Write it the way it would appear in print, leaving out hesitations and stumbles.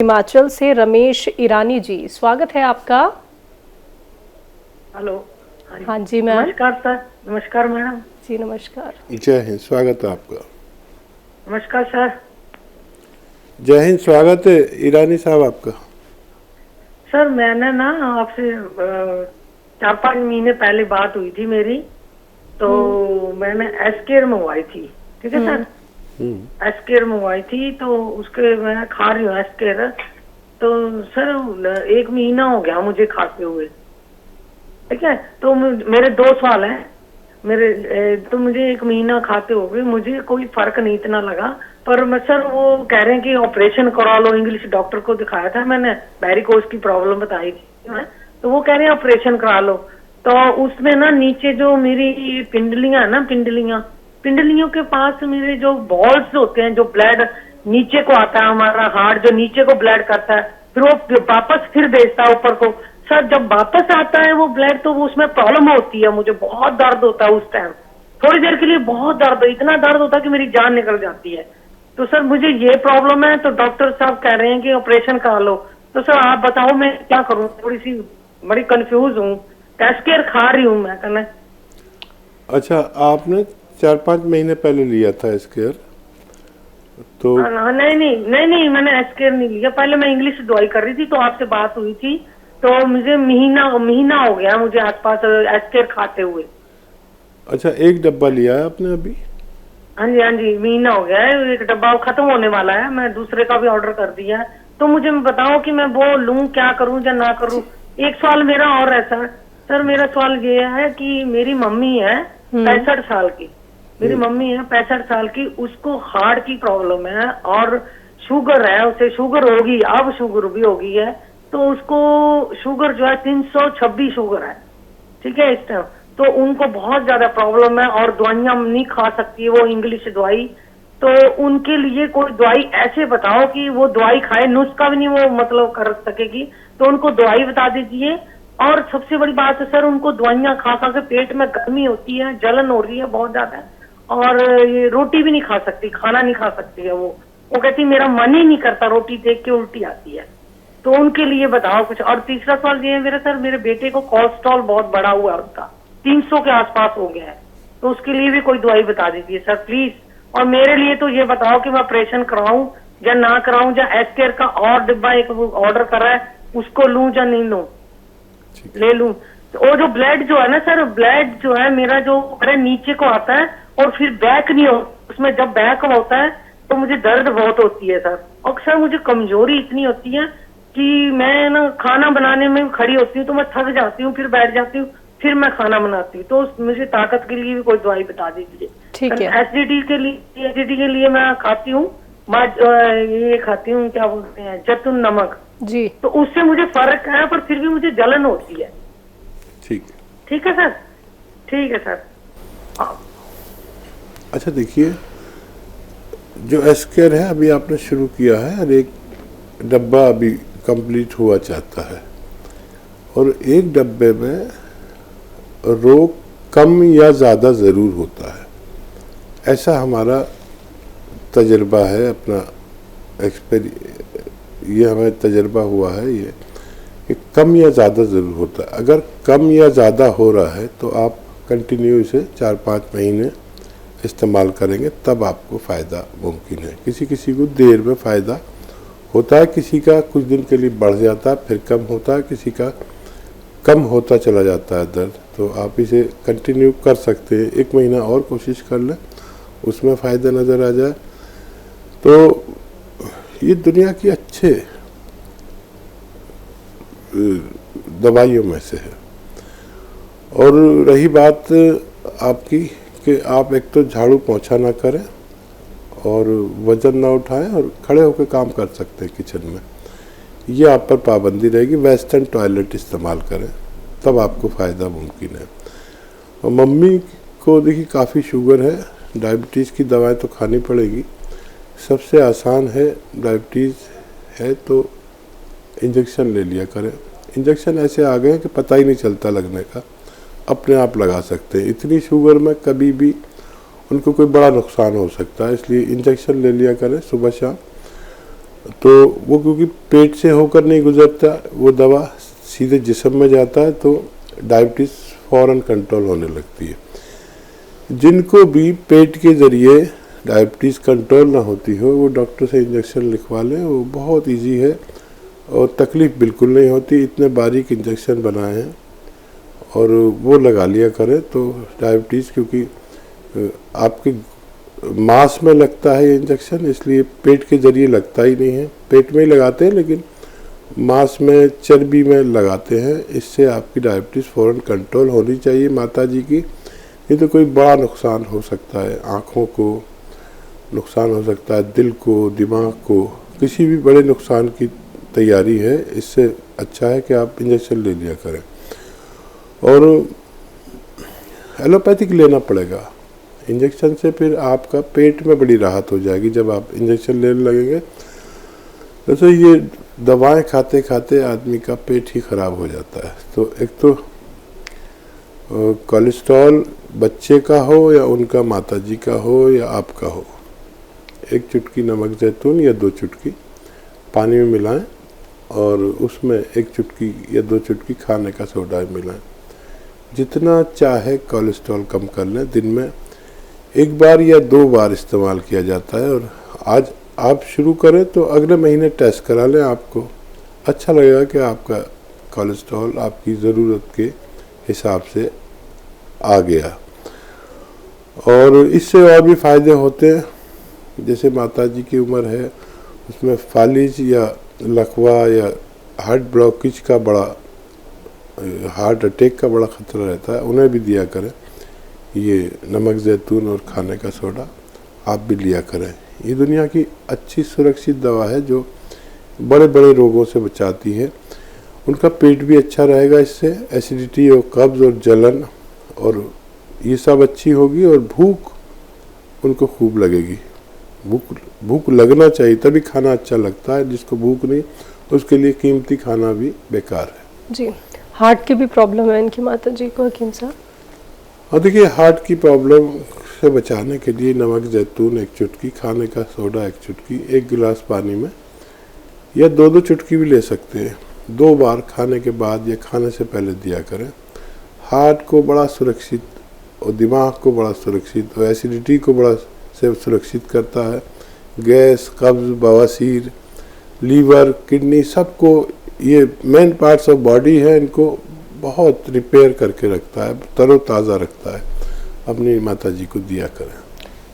हिमाचल से रमेश ईरानी जी, स्वागत है आपका। हेलो। हाँ जी मैम। नमस्कार सर। नमस्कार मैडम। जी नमस्कार। जय हिंद, स्वागत है आपका। नमस्कार सर। जय हिंद, स्वागत है ईरानी साहब आपका। सर मैंने ना आपसे 4-5 महीने पहले बात हुई थी मेरी, तो मैंने एस्केर मंगवाई थी। ठीक है सर, एस्केर मंगवाई थी तो उसके मैं खा रही हूँ एस्केर। तो सर 1 महीना हो गया मुझे खाते हुए। ठीक है, तो मेरे 2 सवाल हैं मेरे। तो मुझे 1 महीना खाते हुए मुझे कोई फर्क नहीं इतना लगा, पर मैं सर वो कह रहे हैं कि ऑपरेशन करा लो। इंग्लिश डॉक्टर को दिखाया था मैंने, वेरिकोज की प्रॉब्लम बताई थी मैं, तो वो कह रहे हैं ऑपरेशन करा लो। तो उसमें ना नीचे जो मेरी पिंडलियां है ना, पिंडलियों के पास मेरे जो बॉल्स होते हैं, जो ब्लड नीचे को आता है, हमारा हार्ट जो नीचे को ब्लड करता है, फिर वो वापस फिर भेजता है ऊपर को। सर जब वापस आता है वो ब्लड, तो वो उसमें प्रॉब्लम होती है, मुझे बहुत दर्द होता है उस टाइम। थोड़ी देर के लिए बहुत दर्द, इतना दर्द होता है कि मेरी जान निकल जाती है। तो सर मुझे ये प्रॉब्लम है, तो डॉक्टर साहब कह रहे हैं कि ऑपरेशन करा लो। तो सर आप बताओ मैं क्या करूं, थोड़ी सी बड़ी कंफ्यूज हूँ। कैस्केयर खा रही हूँ मैं कहना। अच्छा, आपने 4-5 महीने पहले लिया था एस्केयर तो? नहीं, मैंने एस्केयर नहीं लिया। पहले मैं इंग्लिश दवाई कर रही थी, तो आपसे बात हुई थी, तो मुझे महीना हो गया मुझे आसपास एस्केयर खाते हुए। अच्छा, एक डब्बा लिया है आपने अभी? हाँ जी, महीना हो गया है। एक डब्बा खत्म होने वाला है, मैं दूसरे का भी ऑर्डर कर दिया है। तो मुझे बताओ कि मैं वो लूं, क्या करूं या ना करूं। एक सवाल मेरा और है सर, मेरा सवाल ये है कि मेरी मम्मी है 65 साल की। मेरी मम्मी है 65 साल की, उसको हार्ट की प्रॉब्लम है और शुगर है, उसे शुगर होगी, अब शुगर भी होगी है। तो उसको शुगर जो है 326 शुगर है। ठीक है, इस टाइम तो उनको बहुत ज्यादा प्रॉब्लम है और दवाइयां नहीं खा सकती वो इंग्लिश दवाई। तो उनके लिए कोई दवाई ऐसे बताओ कि वो दवाई खाए, नुस्खा भी नहीं वो मतलब कर सकेगी, तो उनको दवाई बता दीजिए। और सबसे बड़ी बात है सर, उनको दवाइयां खा खा के पेट में गर्मी होती है, जलन हो रही है बहुत ज्यादा, और ये रोटी भी नहीं खा सकती, खाना नहीं खा सकती है वो कहती मेरा मन ही नहीं करता, रोटी देख के उल्टी आती है। तो उनके लिए बताओ कुछ। और तीसरा सवाल ये है मेरा सर, मेरे बेटे को कोलेस्ट्रॉल बहुत बढ़ा हुआ है, उसका 300 के आसपास हो गया है, तो उसके लिए भी कोई दवाई बता दीजिए सर प्लीज। और मेरे लिए तो ये बताओ कि मैं ऑपरेशन कराऊं या ना कराऊं, या एस्केयर का और डिब्बा एक ऑर्डर करा है उसको लूं या नहीं लूं, ले लूं। तो वो जो ब्लड जो है ना सर, ब्लड जो है मेरा जो अरे नीचे को आता है और फिर बैक नहीं हो, उसमें जब बैक होता है तो मुझे दर्द बहुत होती है सर। और सर मुझे कमजोरी इतनी होती है कि मैं ना खाना बनाने में खड़ी होती हूँ तो मैं थक जाती हूँ, फिर बैठ जाती हूँ, फिर मैं खाना बनाती हूँ। तो मुझे ताकत के लिए भी कोई दवाई बता दीजिए। ठीक है। एसिडिटी के लिए मैं खाती हूँ, ये खाती हूँ, क्या बोलते हैं, जैतून नमक जी। तो उससे मुझे फर्क है, पर फिर भी मुझे जलन होती है। ठीक है सर, ठीक है सर। अच्छा देखिए, जो एस्केयर है अभी आपने शुरू किया है और एक डब्बा अभी कंप्लीट हुआ चाहता है, और एक डब्बे में रोग कम या ज़्यादा ज़रूर होता है, ऐसा हमारा तजर्बा है अपना ये हमें तजर्बा हुआ है ये कि कम या ज़्यादा ज़रूर होता है। अगर कम या ज़्यादा हो रहा है तो आप कंटिन्यू इसे 4-5 महीने इस्तेमाल करेंगे, तब आपको फ़ायदा मुमकिन है। किसी किसी को देर में फ़ायदा होता है, किसी का कुछ दिन के लिए बढ़ जाता है फिर कम होता है, किसी का कम होता चला जाता है दर्द। तो आप इसे कंटिन्यू कर सकते हैं, 1 महीना और कोशिश कर लें, उसमें फ़ायदा नज़र आ जाए तो ये दुनिया की अच्छे दवाइयों में से है। और रही बात आपकी कि आप एक तो झाड़ू पोंछा ना करें और वज़न ना उठाएं और खड़े होकर काम कर सकते हैं किचन में, ये आप पर पाबंदी रहेगी। वेस्टर्न टॉयलेट इस्तेमाल करें, तब आपको फ़ायदा मुमकिन है। और मम्मी को देखिए काफ़ी शुगर है, डायबिटीज़ की दवाएं तो खानी पड़ेगी। सबसे आसान है, डायबिटीज़ है तो इंजेक्शन ले लिया करें। इंजेक्शन ऐसे आ गए हैं कि पता ही नहीं चलता लगने का, अपने आप लगा सकते हैं। इतनी शुगर में कभी भी उनको कोई बड़ा नुकसान हो सकता है, इसलिए इंजेक्शन ले लिया करें सुबह शाम। तो वो क्योंकि पेट से होकर नहीं गुजरता, वो दवा सीधे जिस्म में जाता है, तो डायबिटीज़ फ़ौरन कंट्रोल होने लगती है। जिनको भी पेट के ज़रिए डायबिटीज़ कंट्रोल ना होती हो, वो डॉक्टर से इंजेक्शन लिखवा लें। वो बहुत इजी है और तकलीफ़ बिल्कुल नहीं होती। इतने बारीक इंजेक्शन बनाए हैं और वो लगा लिया करें। तो डायबिटीज़, क्योंकि आपके मांस में लगता है ये इंजेक्शन, इसलिए पेट के ज़रिए लगता ही नहीं है। पेट में ही लगाते हैं, लेकिन मांस में, चर्बी में लगाते हैं। इससे आपकी डायबिटीज़ फ़ौरन कंट्रोल होनी चाहिए माता जी की। नहीं तो कोई बड़ा नुकसान हो सकता है, आँखों को नुकसान हो सकता है, दिल को, दिमाग को, किसी भी बड़े नुकसान की तैयारी है। इससे अच्छा है कि आप इंजेक्शन ले लिया करें। और एलोपैथिक लेना पड़ेगा। इंजेक्शन से फिर आपका पेट में बड़ी राहत हो जाएगी जब आप इंजेक्शन लेने लगेंगे। वैसे ये दवाएं खाते खाते आदमी का पेट ही ख़राब हो जाता है। तो एक तो कोलेस्ट्रॉल बच्चे का हो या उनका माताजी का हो या आपका हो, एक चुटकी नमक जैतून या 2 चुटकी पानी में मिलाएं और उसमें 1 चुटकी या 2 चुटकी खाने का सोडा मिलाएं। जितना चाहे कोलेस्ट्रॉल कम कर लें। दिन में 1 बार या 2 बार इस्तेमाल किया जाता है। और आज आप शुरू करें तो अगले महीने टेस्ट करा लें। आपको अच्छा लगेगा कि आपका कोलेस्ट्रॉल आपकी ज़रूरत के हिसाब से आ गया। और इससे और भी फ़ायदे होते हैं। जैसे माताजी की उम्र है, उसमें फालिज या लकवा या हार्ट ब्लॉकेज का बड़ा, हार्ट अटैक का बड़ा ख़तरा रहता है, उन्हें भी दिया करें। ये नमक जैतून और खाने का सोडा आप भी लिया करें। ये दुनिया की अच्छी सुरक्षित दवा है जो बड़े बड़े रोगों से बचाती है। उनका पेट भी अच्छा रहेगा, इससे एसिडिटी और कब्ज़ और जलन और ये सब अच्छी होगी। और भूख उनको खूब लगेगी। भूख लगना चाहिए, तभी खाना अच्छा लगता है। जिसको भूख नहीं, उसके लिए कीमती खाना भी बेकार है। जी, हार्ट की भी प्रॉब्लम है इनकी माता जी को, हकीम साहब। और देखिए, हार्ट की प्रॉब्लम से बचाने के लिए नमक जैतून 1 चुटकी, खाने का सोडा 1 चुटकी, 1 गिलास पानी में, या 2-2 चुटकी भी ले सकते हैं। 2 बार खाने के बाद या खाने से पहले दिया करें। हार्ट को बड़ा सुरक्षित और दिमाग को बड़ा सुरक्षित और एसिडिटी को बड़ा से सुरक्षित करता है। गैस, कब्ज़, बवासीर, लीवर, किडनी, सबको, ये मेन पार्ट्स ऑफ बॉडी है, इनको बहुत रिपेयर करके रखता है, तरोताज़ा रखता है। अपनी माताजी को दिया करें।